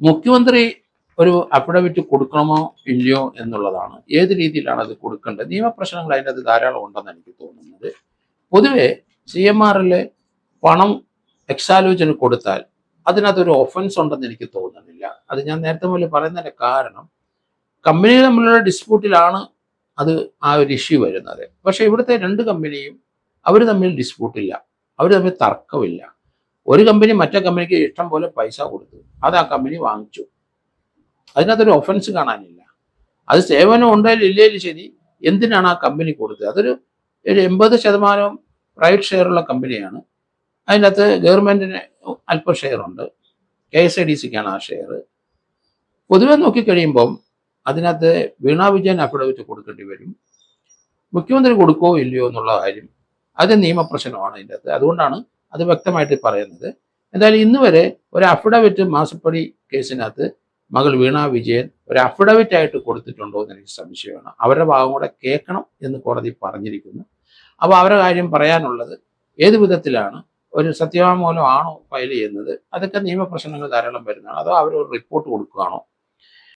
മുഖ്യമന്ത്രി ഒരു അഫിഡവിറ്റ് കൊടുക്കണമോ ഇല്ലയോ എന്നുള്ളതാണ്. ഏത് രീതിയിലാണ് അത് കൊടുക്കേണ്ടത്? നിയമപ്രശ്നങ്ങൾ അതിനകത്ത് ധാരാളം ഉണ്ടെന്ന് എനിക്ക് തോന്നുന്നത്. പൊതുവെ CMRൽ പണം എക്സാലോചിന് കൊടുത്താൽ അതിനകത്തൊരു ഒഫൻസ് ഉണ്ടെന്ന് എനിക്ക് തോന്നുന്നില്ല. അത് ഞാൻ നേരത്തെ മുതൽ പറയുന്നതിൻ്റെ കാരണം, കമ്പനി തമ്മിലുള്ള ഡിസ്പ്യൂട്ടിലാണ് അത് ആ ഒരു ഇഷ്യൂ വരുന്നത്. പക്ഷേ ഇവിടുത്തെ രണ്ട് കമ്പനിയും അവർ തമ്മിൽ ഡിസ്പ്യൂട്ടില്ല, അവർ തമ്മിൽ തർക്കമില്ല. ഒരു കമ്പനി മറ്റേ കമ്പനിക്ക് ഇഷ്ടം പോലെ പൈസ കൊടുത്തു, അത് ആ കമ്പനി വാങ്ങിച്ചു. അതിനകത്തൊരു ഒഫൻസ് കാണാനില്ല. അത് സേവനം ഉണ്ടെങ്കിൽ ഇല്ലേലും ശരി, എന്തിനാണ് ആ കമ്പനി കൊടുത്തത്? അതൊരു 80% പ്രൈവറ്റ് ഷെയറുള്ള കമ്പനിയാണ്. അതിനകത്ത് ഗവൺമെൻറ്റിന് അല്പം ഷെയറുണ്ട്, KSIDCക്കാണ് ആ ഷെയർ. പൊതുവെ നോക്കിക്കഴിയുമ്പം അതിനകത്ത് വീണ വിജയൻ അഫിഡവിറ്റ് കൊടുക്കേണ്ടി വരും. മുഖ്യമന്ത്രി കൊടുക്കുകയോ ഇല്ലയോ എന്നുള്ള കാര്യം അത് നിയമപ്രശ്നമാണ് അതിൻ്റെ അകത്ത്. അതുകൊണ്ടാണ് അത് വ്യക്തമായിട്ട് പറയുന്നത്. എന്തായാലും ഇന്ന് വരെ ഒരു അഫിഡവിറ്റ് മാസപ്പടി കേസിനകത്ത് മകൾ വീണ വിജയൻ ഒരു അഫിഡവിറ്റ് ആയിട്ട് കൊടുത്തിട്ടുണ്ടോ എന്ന് എനിക്ക് സംശയമാണ്. അവരുടെ ഭാഗം കൂടെ കേൾക്കണം എന്ന് കോടതി പറഞ്ഞിരിക്കുന്നു. അപ്പോൾ അവരുടെ കാര്യം പറയാനുള്ളത് ഏത് വിധത്തിലാണ്, ഒരു സത്യവാങ്മൂലം ആണോ ഫയൽ ചെയ്യുന്നത്? അതൊക്കെ നിയമപ്രശ്നങ്ങൾ ധാരാളം വരുന്നതാണ്. അതോ അവർ ഒരു റിപ്പോർട്ട് കൊടുക്കുകയാണോ